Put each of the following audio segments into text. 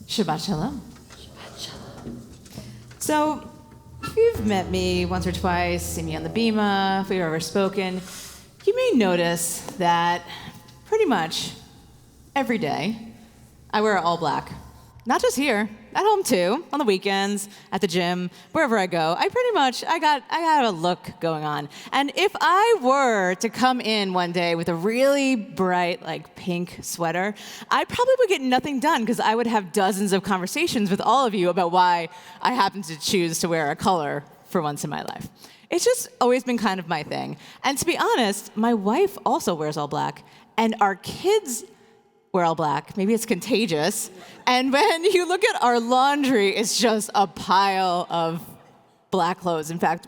Shabbat Shalom. So, if you've met me once or twice, seen me on the Bima, if we've ever spoken, you may notice that pretty much every day I wear all black. Not just here, at home too, on the weekends, at the gym, wherever I go. I got a look going on. And if I were to come in one day with a really bright, like pink sweater, I probably would get nothing done because I would have dozens of conversations with all of you about why I happen to choose to wear a color for once in my life. It's just always been kind of my thing. And to be honest, my wife also wears all black, and our kids we're all black. Maybe it's contagious. And when you look at our laundry, it's just a pile of black clothes. In fact,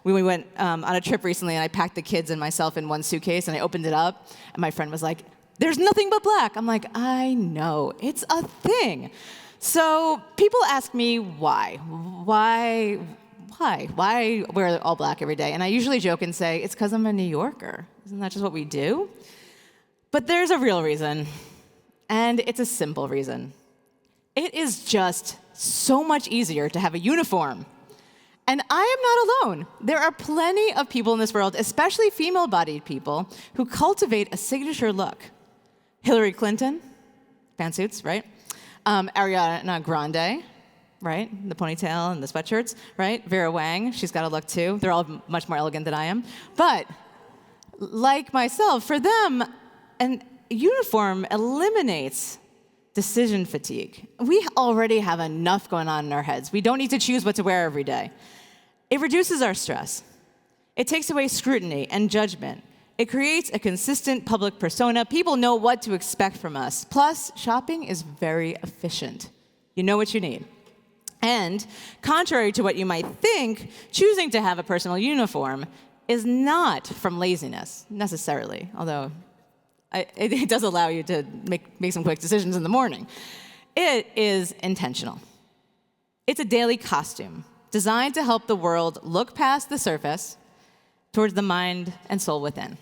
we went on a trip recently, and I packed the kids and myself in one suitcase, and I opened it up, and my friend was like, "There's nothing but black." I'm like, I know, it's a thing. So people ask me why wear all black every day? And I usually joke and say, it's because I'm a New Yorker. Isn't that just what we do? But there's a real reason. And it's a simple reason. It is just so much easier to have a uniform. And I am not alone. There are plenty of people in this world, especially female-bodied people, who cultivate a signature look. Hillary Clinton, pantsuits, right? Ariana Grande, right? The ponytail and the sweatshirts, right? Vera Wang, she's got a look too. They're all much more elegant than I am. But like myself, for them, and uniform eliminates decision fatigue. We already have enough going on in our heads. We don't need to choose what to wear every day. It reduces our stress. It takes away scrutiny and judgment. It creates a consistent public persona. People know what to expect from us. Plus, shopping is very efficient. You know what you need. And contrary to what you might think, choosing to have a personal uniform is not from laziness, necessarily, although it does allow you to make some quick decisions in the morning. It is intentional. It's a daily costume designed to help the world look past the surface towards the mind and soul within.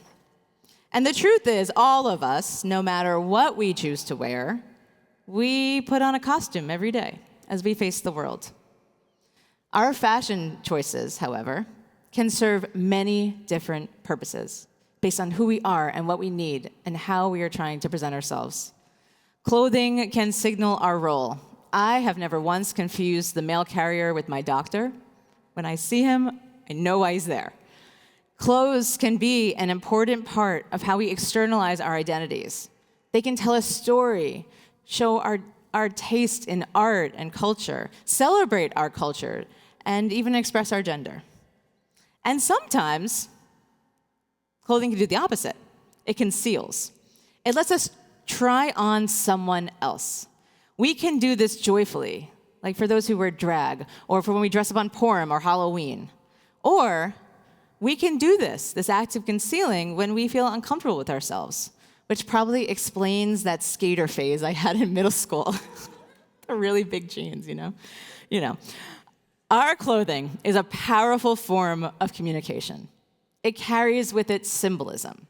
And the truth is, all of us, no matter what we choose to wear, we put on a costume every day as we face the world. Our fashion choices, however, can serve many different purposes, based on who we are and what we need and how we are trying to present ourselves. Clothing can signal our role. I have never once confused the mail carrier with my doctor. When I see him, I know why he's there. Clothes can be an important part of how we externalize our identities. They can tell a story, show our taste in art and culture, celebrate our culture, and even express our gender. And sometimes, clothing can do the opposite. It conceals. It lets us try on someone else. We can do this joyfully, like for those who wear drag, or for when we dress up on Purim or Halloween. Or we can do this act of concealing when we feel uncomfortable with ourselves, which probably explains that skater phase I had in middle school. The really big jeans, you know. Our clothing is a powerful form of communication. It carries with it symbolism.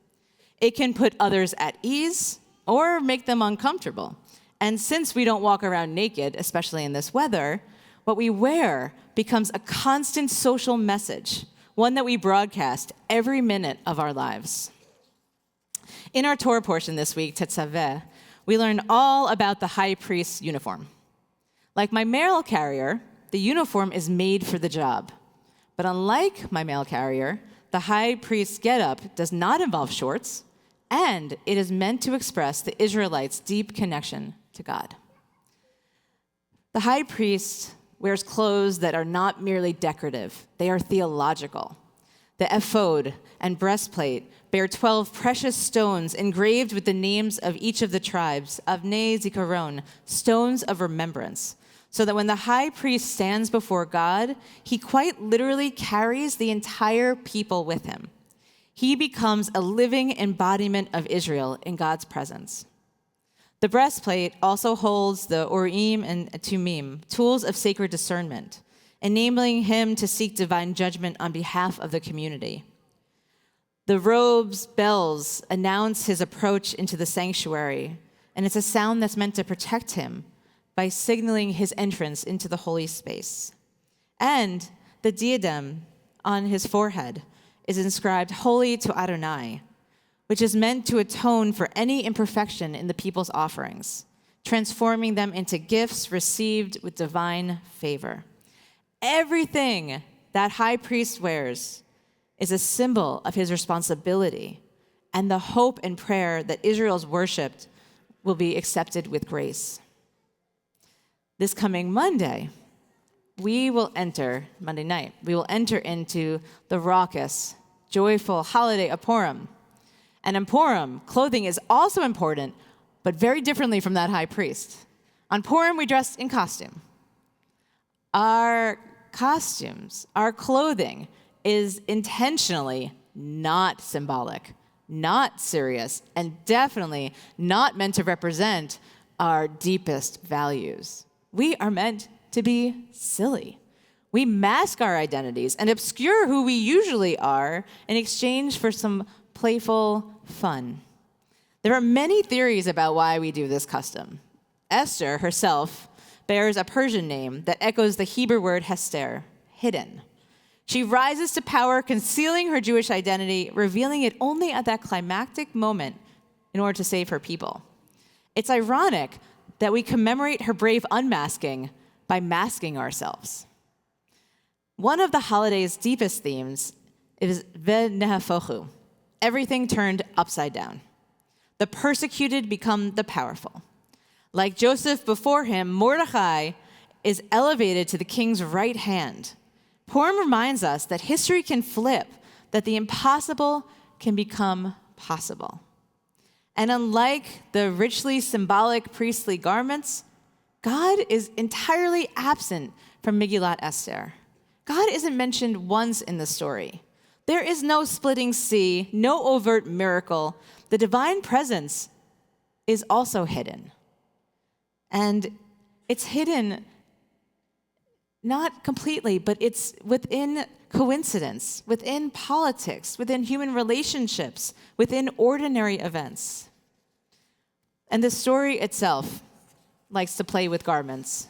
It can put others at ease or make them uncomfortable. And since we don't walk around naked, especially in this weather, what we wear becomes a constant social message, one that we broadcast every minute of our lives. In our Torah portion this week, Tetzeveh, we learn all about the high priest's uniform. Like my mail carrier, the uniform is made for the job. But unlike my mail carrier, the high priest's getup does not involve shorts, and it is meant to express the Israelites' deep connection to God. The high priest wears clothes that are not merely decorative, they are theological. The ephod and breastplate bear 12 precious stones engraved with the names of each of the tribes, Avnei Zikaron, stones of remembrance, so that when the high priest stands before God, he quite literally carries the entire people with him. He becomes a living embodiment of Israel in God's presence. The breastplate also holds the Urim and Tumim, tools of sacred discernment, enabling him to seek divine judgment on behalf of the community. The robe's bells announce his approach into the sanctuary, and it's a sound that's meant to protect him, by signaling his entrance into the holy space. And the diadem on his forehead is inscribed "Holy to Adonai," which is meant to atone for any imperfection in the people's offerings, transforming them into gifts received with divine favor. Everything that high priest wears is a symbol of his responsibility and the hope and prayer that Israel's worship will be accepted with grace. This coming Monday, Monday night, we will enter into the raucous, joyful holiday of Purim. And in Purim, clothing is also important, but very differently from that high priest. On Purim, we dress in costume. Our costumes, our clothing is intentionally not symbolic, not serious, and definitely not meant to represent our deepest values. We are meant to be silly. We mask our identities and obscure who we usually are in exchange for some playful fun. There are many theories about why we do this custom. Esther herself bears a Persian name that echoes the Hebrew word hester, hidden. She rises to power, concealing her Jewish identity, revealing it only at that climactic moment in order to save her people. It's ironic that we commemorate her brave unmasking by masking ourselves. One of the holiday's deepest themes is Ve'nehafochu, everything turned upside down. The persecuted become the powerful. Like Joseph before him, Mordecai is elevated to the king's right hand. Purim reminds us that history can flip, that the impossible can become possible. And unlike the richly symbolic priestly garments, God is entirely absent from Megillat Esther. God isn't mentioned once in the story. There is no splitting sea, no overt miracle. The divine presence is also hidden. And it's hidden not completely, but it's within coincidence, within politics, within human relationships, within ordinary events. And the story itself likes to play with garments.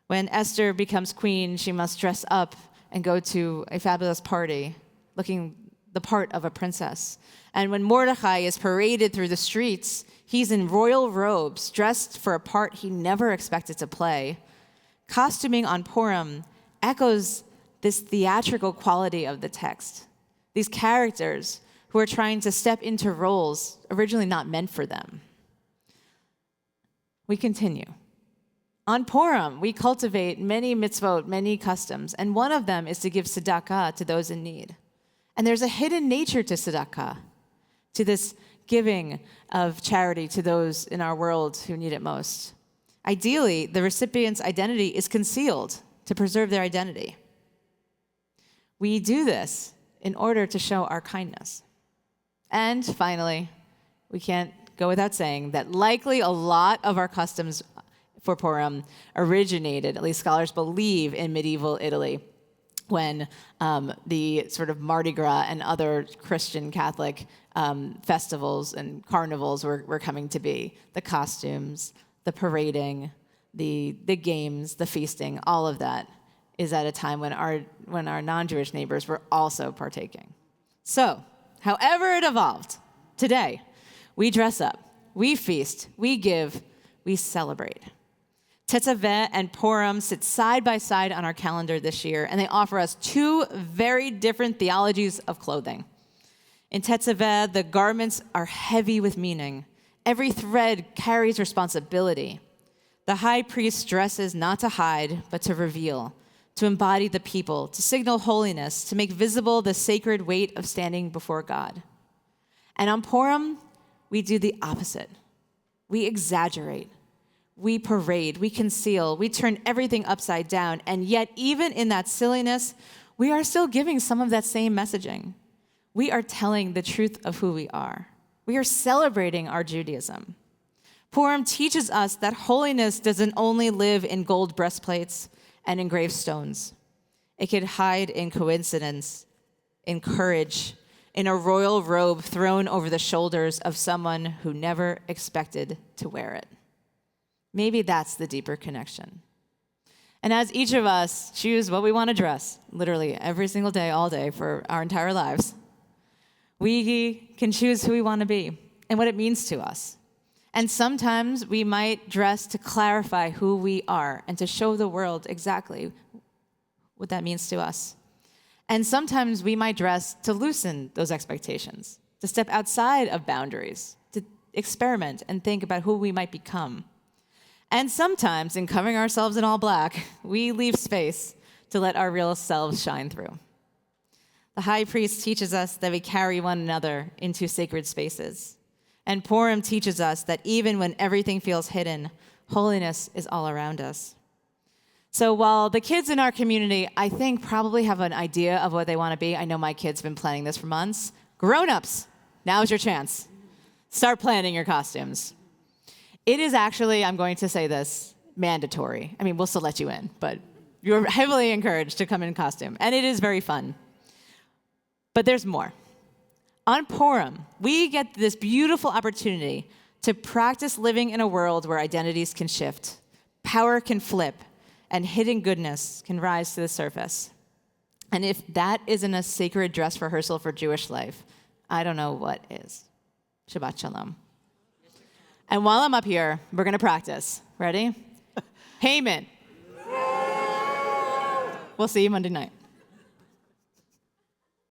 When Esther becomes queen, she must dress up and go to a fabulous party, looking the part of a princess. And when Mordecai is paraded through the streets, he's in royal robes, dressed for a part he never expected to play. Costuming on Purim echoes this theatrical quality of the text. These characters who are trying to step into roles originally not meant for them. We continue. On Purim, we cultivate many mitzvot, many customs, and one of them is to give tzedakah to those in need. And there's a hidden nature to tzedakah, to this giving of charity to those in our world who need it most. Ideally, the recipient's identity is concealed to preserve their identity. We do this in order to show our kindness. And finally, we can't go without saying that likely a lot of our customs for Purim originated, at least scholars believe, in medieval Italy, when the sort of Mardi Gras and other Christian Catholic festivals and carnivals were coming to be. The costumes, the parading, the games, the feasting, all of that is at a time when our non-Jewish neighbors were also partaking. So, however it evolved, today, we dress up, we feast, we give, we celebrate. Tetzeveh and Purim sit side by side on our calendar this year, and they offer us two very different theologies of clothing. In Tetzeveh, the garments are heavy with meaning. Every thread carries responsibility. The high priest dresses not to hide, but to reveal, to embody the people, to signal holiness, to make visible the sacred weight of standing before God. And on Purim, we do the opposite. We exaggerate. We parade, we conceal, we turn everything upside down, and yet even in that silliness, we are still giving some of that same messaging. We are telling the truth of who we are. We are celebrating our Judaism. Purim teaches us that holiness doesn't only live in gold breastplates and engraved stones. It can hide in coincidence, in courage, in a royal robe thrown over the shoulders of someone who never expected to wear it. Maybe that's the deeper connection. And as each of us choose what we want to dress, literally every single day, all day, for our entire lives, we can choose who we want to be and what it means to us. And sometimes we might dress to clarify who we are and to show the world exactly what that means to us. And sometimes we might dress to loosen those expectations, to step outside of boundaries, to experiment and think about who we might become. And sometimes, in covering ourselves in all black, we leave space to let our real selves shine through. The high priest teaches us that we carry one another into sacred spaces. And Purim teaches us that even when everything feels hidden, holiness is all around us. So while the kids in our community, I think, probably have an idea of what they want to be, I know my kids have been planning this for months. Grown-ups, now's your chance. Start planning your costumes. It is actually, I'm going to say this, mandatory. I mean, we'll still let you in, but you're heavily encouraged to come in costume. And it is very fun. But there's more. On Purim, we get this beautiful opportunity to practice living in a world where identities can shift, power can flip, and hidden goodness can rise to the surface. And if that isn't a sacred dress rehearsal for Jewish life, I don't know what is. Shabbat shalom. And while I'm up here, we're going to practice. Ready? Haman. We'll see you Monday night.